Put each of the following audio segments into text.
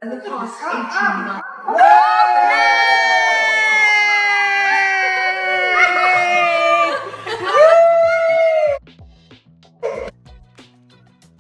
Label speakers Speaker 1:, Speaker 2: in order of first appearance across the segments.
Speaker 1: in the past 18 months.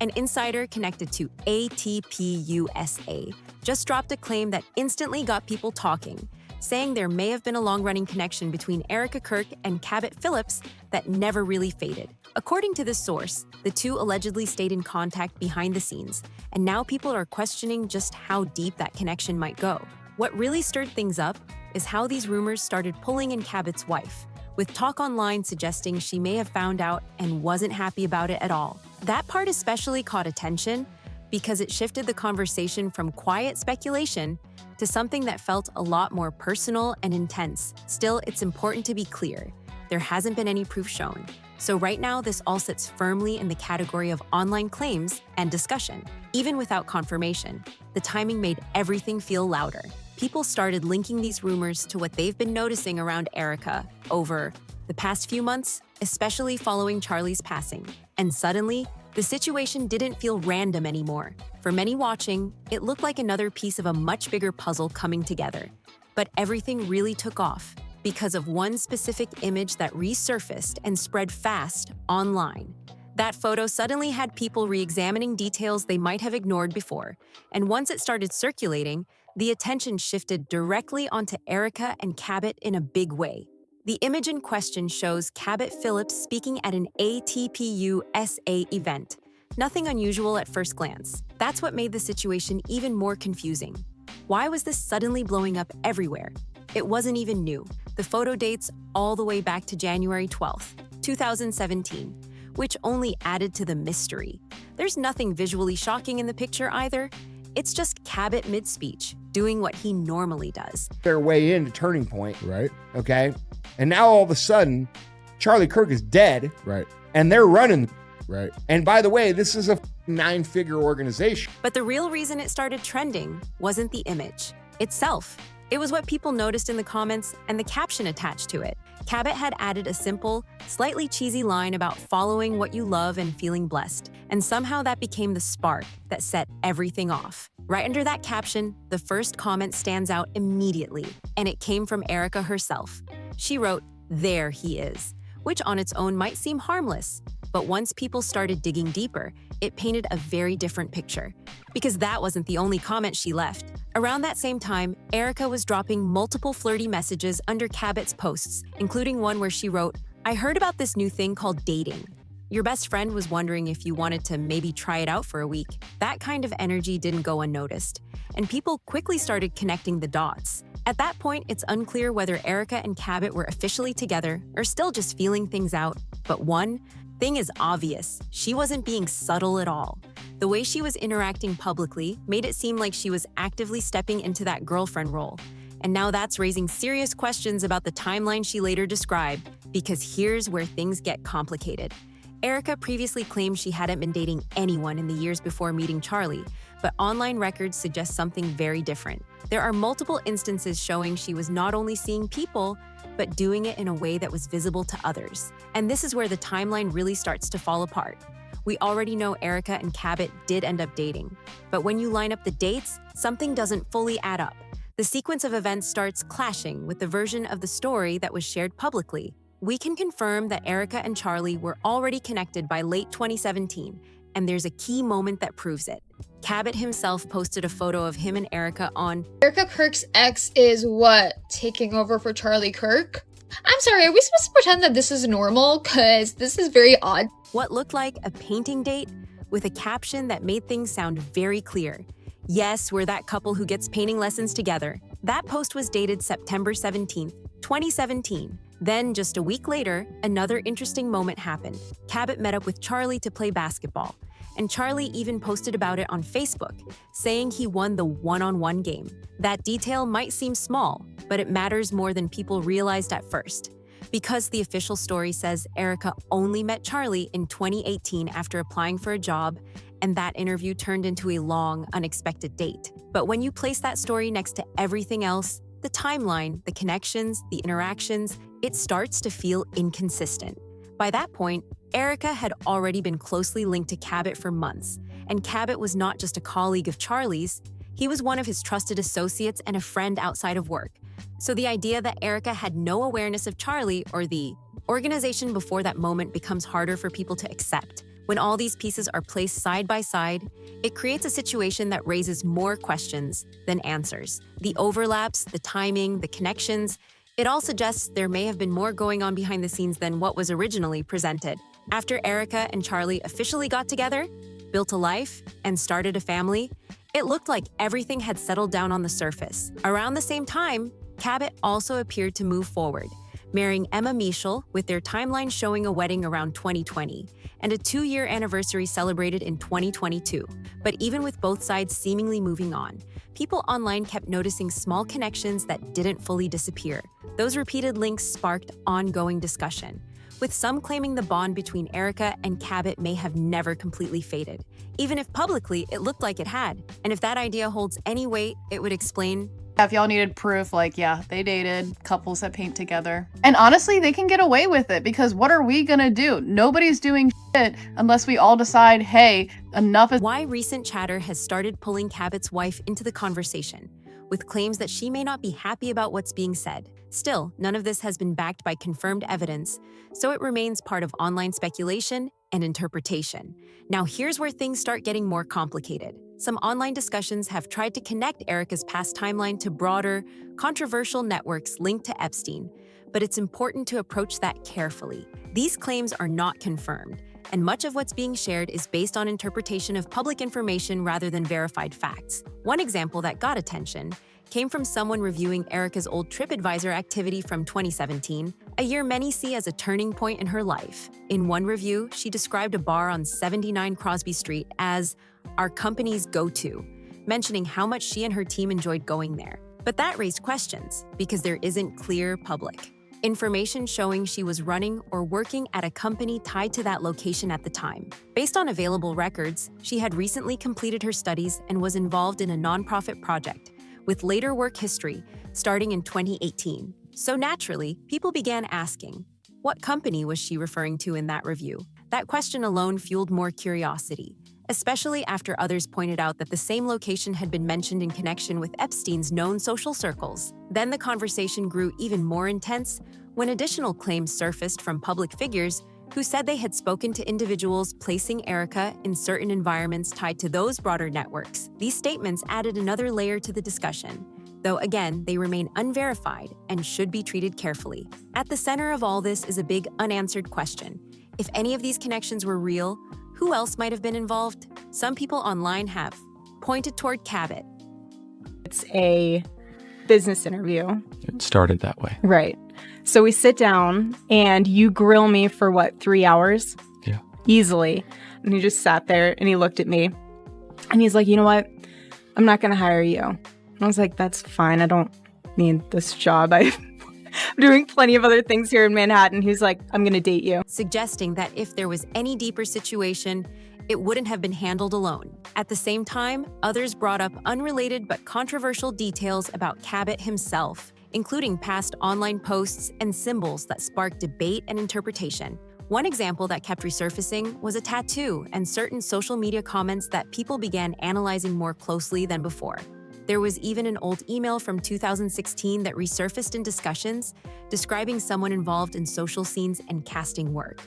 Speaker 2: An insider connected to TPUSA just dropped a claim that instantly got people talking, saying there may have been a long-running connection between Erika Kirk and Cabot Phillips that never really faded. According to this source, the two allegedly stayed in contact behind the scenes, and now people are questioning just how deep that connection might go. What really stirred things up is how these rumors started pulling in Cabot's wife, with talk online suggesting she may have found out and wasn't happy about it at all. That part especially caught attention because it shifted the conversation from quiet speculation to something that felt a lot more personal and intense. Still, it's important to be clear. There hasn't been any proof shown. So right now, this all sits firmly in the category of online claims and discussion. Even without confirmation, the timing made everything feel louder. People started linking these rumors to what they've been noticing around Erika over the past few months, especially following Charlie's passing. And suddenly, the situation didn't feel random anymore. For many watching, it looked like another piece of a much bigger puzzle coming together. But everything really took off because of one specific image that resurfaced and spread fast online. That photo suddenly had people re-examining details they might have ignored before. And once it started circulating, the attention shifted directly onto Erika and Cabot in a big way. The image in question shows Cabot Phillips speaking at an TPUSA event. Nothing unusual at first glance. That's what made the situation even more confusing. Why was this suddenly blowing up everywhere? It wasn't even new. The photo dates all the way back to January 12th, 2017, which only added to the mystery. There's nothing visually shocking in the picture either. It's just Cabot mid-speech, doing what he normally does.
Speaker 3: Their way into Turning Point.
Speaker 4: Right.
Speaker 3: Okay. And now all of a sudden, Charlie Kirk is dead.
Speaker 4: Right.
Speaker 3: And they're running.
Speaker 4: Right.
Speaker 3: And by the way, this is a 9-figure organization.
Speaker 2: But the real reason it started trending wasn't the image itself. It was what people noticed in the comments and the caption attached to it. Cabot had added a simple, slightly cheesy line about following what you love and feeling blessed. And somehow that became the spark that set everything off. Right under that caption, the first comment stands out immediately, and it came from Erika herself. She wrote, "There he is," which on its own might seem harmless. But once people started digging deeper, it painted a very different picture. Because that wasn't the only comment she left. Around that same time, Erika was dropping multiple flirty messages under Cabot's posts, including one where she wrote, "I heard about this new thing called dating. Your best friend was wondering if you wanted to maybe try it out for a week." That kind of energy didn't go unnoticed, and people quickly started connecting the dots. At that point, it's unclear whether Erika and Cabot were officially together or still just feeling things out. But one thing is obvious: she wasn't being subtle at all. The way she was interacting publicly made it seem like she was actively stepping into that girlfriend role. And now that's raising serious questions about the timeline she later described, because here's where things get complicated. Erika previously claimed she hadn't been dating anyone in the years before meeting Charlie, but online records suggest something very different. There are multiple instances showing she was not only seeing people, but doing it in a way that was visible to others. And this is where the timeline really starts to fall apart. We already know Erika and Cabot did end up dating, but when you line up the dates, something doesn't fully add up. The sequence of events starts clashing with the version of the story that was shared publicly. We can confirm that Erika and Charlie were already connected by late 2017, and there's a key moment that proves it. Cabot himself posted a photo of him and Erika on
Speaker 5: Erika Kirk's ex is what? Taking over for Charlie Kirk? I'm sorry, are we supposed to pretend that this is normal? Cause this is very odd.
Speaker 2: what looked like a painting date with a caption that made things sound very clear. Yes, we're that couple who gets painting lessons together. That post was dated September 17th, 2017. Then, just a week later, another interesting moment happened. Cabot met up with Charlie to play basketball, and Charlie even posted about it on Facebook, saying he won the one-on-one game. That detail might seem small, but it matters more than people realized at first. Because the official story says Erika only met Charlie in 2018 after applying for a job, and that interview turned into a long, unexpected date. But when you place that story next to everything else, the timeline, the connections, the interactions, it starts to feel inconsistent. By that point, Erika had already been closely linked to Cabot for months, and Cabot was not just a colleague of Charlie's, He was one of his trusted associates and a friend outside of work. So the idea that Erika had no awareness of Charlie or the organization before that moment becomes harder for people to accept. When all these pieces are placed side by side, it creates a situation that raises more questions than answers. The overlaps, the timing, the connections, it all suggests there may have been more going on behind the scenes than what was originally presented. After Erika and Charlie officially got together, built a life, and started a family, it looked like everything had settled down on the surface. Around the same time, Cabot also appeared to move forward, marrying Emma Michel, with their timeline showing a wedding around 2020 and a 2-year anniversary celebrated in 2022. But even with both sides seemingly moving on, people online kept noticing small connections that didn't fully disappear. Those repeated links sparked ongoing discussion, with some claiming the bond between Erika and Cabot may have never completely faded, even if publicly it looked like it had. And if that idea holds any weight, it would explain.
Speaker 4: If y'all needed proof, like, yeah, they dated, couples that paint together. And honestly, they can get away with it because what are we gonna do? Nobody's doing shit unless we all decide, hey, enough is—
Speaker 2: Why recent chatter has started pulling Cabot's wife into the conversation, with claims that she may not be happy about what's being said. Still, none of this has been backed by confirmed evidence, so it remains part of online speculation and interpretation. Now here's where things start getting more complicated. Some online discussions have tried to connect Erika's past timeline to broader, controversial networks linked to Epstein, but it's important to approach that carefully. These claims are not confirmed, and much of what's being shared is based on interpretation of public information rather than verified facts. One example that got attention came from someone reviewing Erika's old TripAdvisor activity from 2017, a year many see as a turning point in her life. In one review, she described a bar on 79 Crosby Street as our company's go-to, mentioning how much she and her team enjoyed going there. But that raised questions because there isn't clear public information showing she was running or working at a company tied to that location at the time. Based on available records, she had recently completed her studies and was involved in a nonprofit project, with later work history starting in 2018. So naturally, people began asking, what company was she referring to in that review? That question alone fueled more curiosity, especially after others pointed out that the same location had been mentioned in connection with Epstein's known social circles. Then the conversation grew even more intense when additional claims surfaced from public figures who said they had spoken to individuals placing Erika in certain environments tied to those broader networks. These statements added another layer to the discussion, though again, they remain unverified and should be treated carefully. At the center of all this is a big unanswered question. If any of these connections were real, who else might have been involved? Some people online have pointed toward Cabot.
Speaker 6: It's a business interview.
Speaker 7: It started that way.
Speaker 6: Right. So we sit down and you grill me for what, 3 hours?
Speaker 7: Yeah.
Speaker 6: Easily. And he just sat there and he looked at me and he's like, you know what? I'm not going to hire you. And I was like, that's fine. I don't need this job. I'm doing plenty of other things here in Manhattan. He's like, I'm going to date you.
Speaker 2: Suggesting that if there was any deeper situation, it wouldn't have been handled alone. At the same time, others brought up unrelated but controversial details about Cabot himself, including past online posts and symbols that sparked debate and interpretation. One example that kept resurfacing was a tattoo and certain social media comments that people began analyzing more closely than before. There was even an old email from 2016 that resurfaced in discussions, describing someone involved in social scenes and casting work.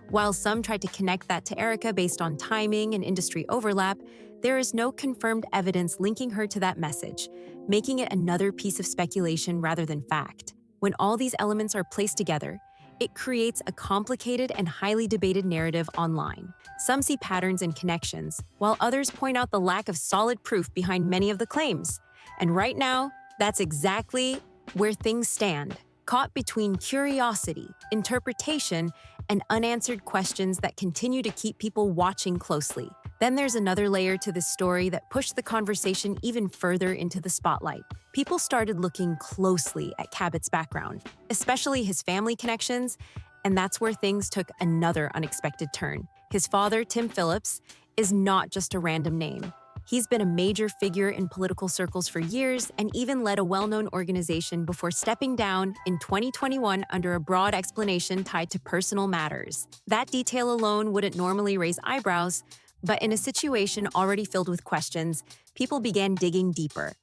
Speaker 2: While some tried to connect that to Erika based on timing and industry overlap, there is no confirmed evidence linking her to that message, making it another piece of speculation rather than fact. When all these elements are placed together, it creates a complicated and highly debated narrative online. Some see patterns and connections, while others point out the lack of solid proof behind many of the claims. And right now, that's exactly where things stand, caught between curiosity, interpretation, and unanswered questions that continue to keep people watching closely. Then there's another layer to this story that pushed the conversation even further into the spotlight. People started looking closely at Cabot's background, especially his family connections, and that's where things took another unexpected turn. His father, Tim Phillips, is not just a random name. He's been a major figure in political circles for years and even led a well-known organization before stepping down in 2021 under a broad explanation tied to personal matters. That detail alone wouldn't normally raise eyebrows, but in a situation already filled with questions, people began digging deeper.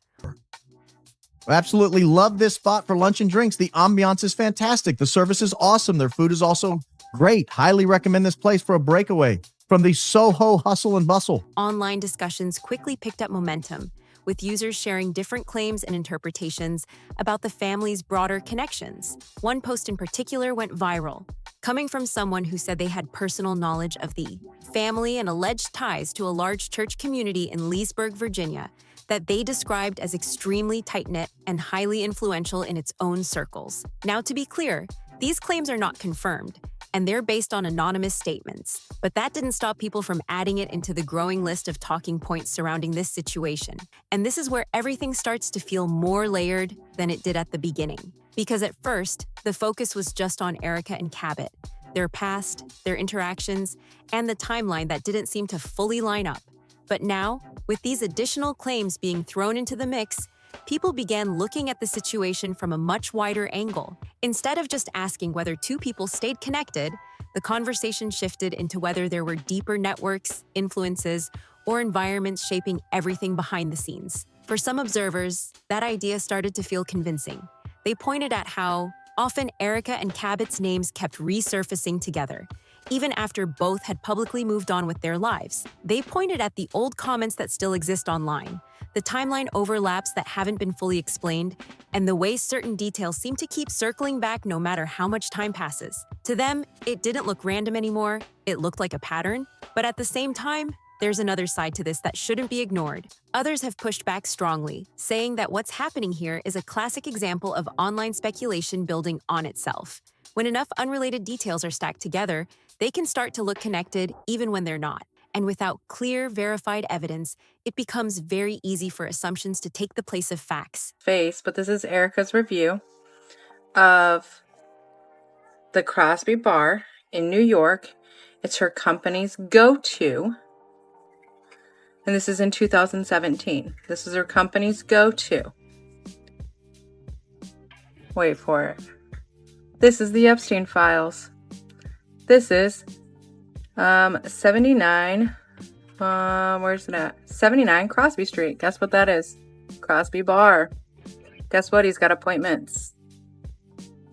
Speaker 7: Absolutely love this spot for lunch and drinks. The ambiance is fantastic. The service is awesome. Their food is also great. Highly recommend this place for a breakaway from the Soho hustle and bustle.
Speaker 2: Online discussions quickly picked up momentum, with users sharing different claims and interpretations about the family's broader connections. One post in particular went viral, coming from someone who said they had personal knowledge of the family and alleged ties to a large church community in Leesburg, Virginia, that they described as extremely tight-knit and highly influential in its own circles. Now, to be clear, these claims are not confirmed, and they're based on anonymous statements. But that didn't stop people from adding it into the growing list of talking points surrounding this situation. And this is where everything starts to feel more layered than it did at the beginning. Because at first, the focus was just on Erika and Cabot, their past, their interactions, and the timeline that didn't seem to fully line up. But now, with these additional claims being thrown into the mix, people began looking at the situation from a much wider angle. Instead of just asking whether two people stayed connected, the conversation shifted into whether there were deeper networks, influences, or environments shaping everything behind the scenes. For some observers, that idea started to feel convincing. They pointed at how often Erika and Cabot's names kept resurfacing together, even after both had publicly moved on with their lives. They pointed at the old comments that still exist online, the timeline overlaps that haven't been fully explained, and the way certain details seem to keep circling back no matter how much time passes. To them, it didn't look random anymore, it looked like a pattern. But at the same time, there's another side to this that shouldn't be ignored. Others have pushed back strongly, saying that what's happening here is a classic example of online speculation building on itself. When enough unrelated details are stacked together, they can start to look connected even when they're not. And without clear, verified evidence, it becomes very easy for assumptions to take the place of facts.
Speaker 6: But this is Erika's review of the Crosby Bar in New York. It's her company's go-to. And this is in 2017. This is her company's go-to. Wait for it. This is the Epstein files. This is 79, where's it at? 79 Crosby Street. Guess what that is? Crosby Bar. Guess what? He's got appointments.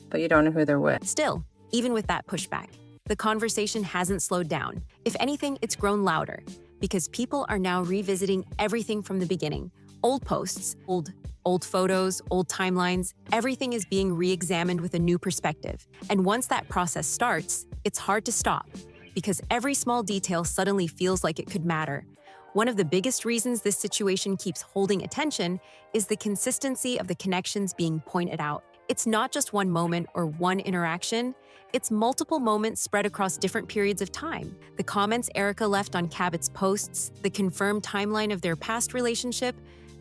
Speaker 6: But you don't know who they're with.
Speaker 2: Still, even with that pushback, the conversation hasn't slowed down. If anything, it's grown louder, because people are now revisiting everything from the beginning. Old posts, old photos, old timelines, everything is being re-examined with a new perspective. And once that process starts, it's hard to stop, because every small detail suddenly feels like it could matter. One of the biggest reasons this situation keeps holding attention is the consistency of the connections being pointed out. It's not just one moment or one interaction, it's multiple moments spread across different periods of time. The comments Erika left on Cabot's posts, the confirmed timeline of their past relationship,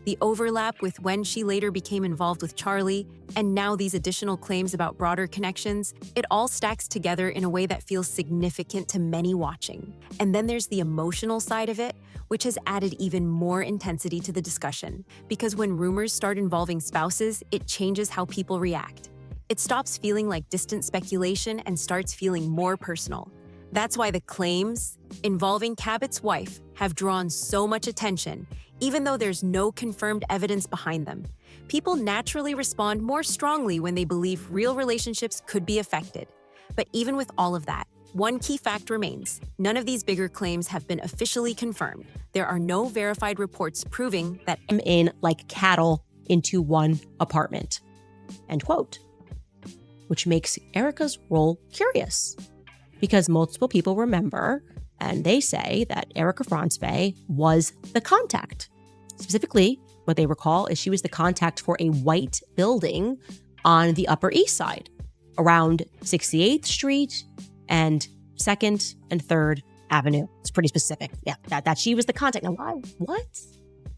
Speaker 2: the overlap with when she later became involved with Charlie, and now these additional claims about broader connections, it all stacks together in a way that feels significant to many watching. And then there's the emotional side of it, which has added even more intensity to the discussion. Because when rumors start involving spouses, it changes how people react. It stops feeling like distant speculation and starts feeling more personal. That's why the claims involving Cabot's wife have drawn so much attention, even though there's no confirmed evidence behind them. People naturally respond more strongly when they believe real relationships could be affected. But even with all of that, one key fact remains. None of these bigger claims have been officially confirmed. There are no verified reports proving that
Speaker 1: in like cattle into one apartment. End quote. Which makes Erika's role curious, because multiple people remember and they say that Erika Fransvey was the contact. Specifically, what they recall is she was the contact for a white building on the Upper East Side, around 68th Street and 2nd and 3rd Avenue. It's pretty specific. Yeah, that she was the contact. Now, why? What?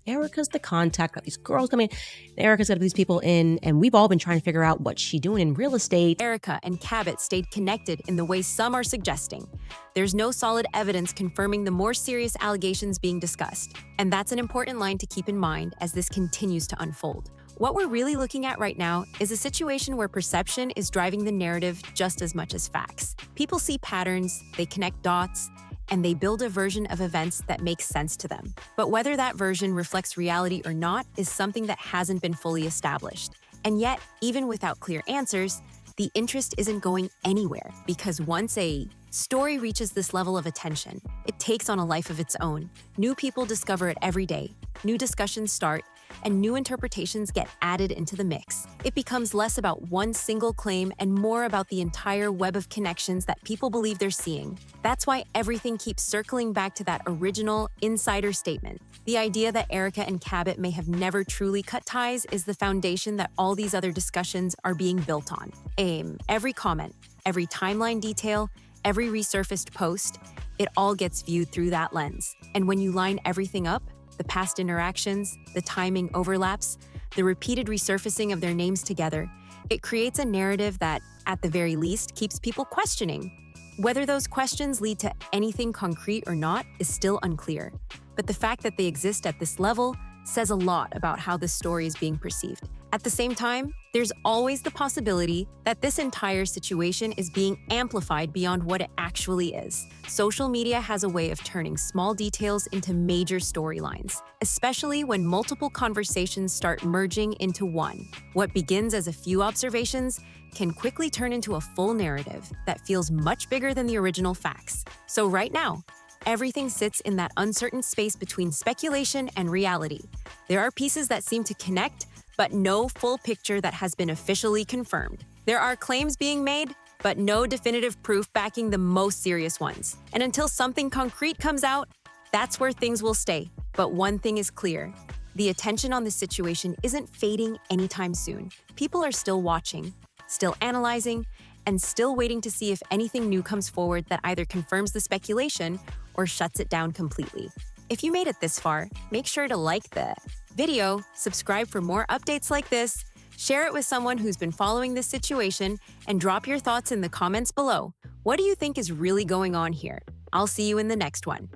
Speaker 1: Erika's the contact. Got these girls coming in. Erika's got these people in, and we've all been trying to figure out what she's doing in real estate.
Speaker 2: Erika and Cabot stayed connected in the way some are suggesting. There's no solid evidence confirming the more serious allegations being discussed. And that's an important line to keep in mind as this continues to unfold. What we're really looking at right now is a situation where perception is driving the narrative just as much as facts. People see patterns, they connect dots, and they build a version of events that makes sense to them. But whether that version reflects reality or not is something that hasn't been fully established. And yet, even without clear answers, the interest isn't going anywhere, because once a story reaches this level of attention, it takes on a life of its own. New people discover it every day, new discussions start, and new interpretations get added into the mix. It becomes less about one single claim and more about the entire web of connections that people believe they're seeing. That's why everything keeps circling back to that original insider statement. The idea that Erika and Cabot may have never truly cut ties is the foundation that all these other discussions are being built on. Every comment, every timeline detail, every resurfaced post, it all gets viewed through that lens. And when you line everything up, the past interactions, the timing overlaps, the repeated resurfacing of their names together, it creates a narrative that, at the very least, keeps people questioning. Whether those questions lead to anything concrete or not is still unclear. But the fact that they exist at this level says a lot about how this story is being perceived. At the same time, there's always the possibility that this entire situation is being amplified beyond what it actually is. Social media has a way of turning small details into major storylines, especially when multiple conversations start merging into one. What begins as a few observations can quickly turn into a full narrative that feels much bigger than the original facts. So right now, everything sits in that uncertain space between speculation and reality. There are pieces that seem to connect, but no full picture that has been officially confirmed. There are claims being made, but no definitive proof backing the most serious ones. And until something concrete comes out, that's where things will stay. But one thing is clear. The attention on this situation isn't fading anytime soon. People are still watching, still analyzing, and still waiting to see if anything new comes forward that either confirms the speculation or shuts it down completely. If you made it this far, make sure to like the video, subscribe for more updates like this, share it with someone who's been following this situation, and drop your thoughts in the comments below. What do you think is really going on here? I'll see you in the next one.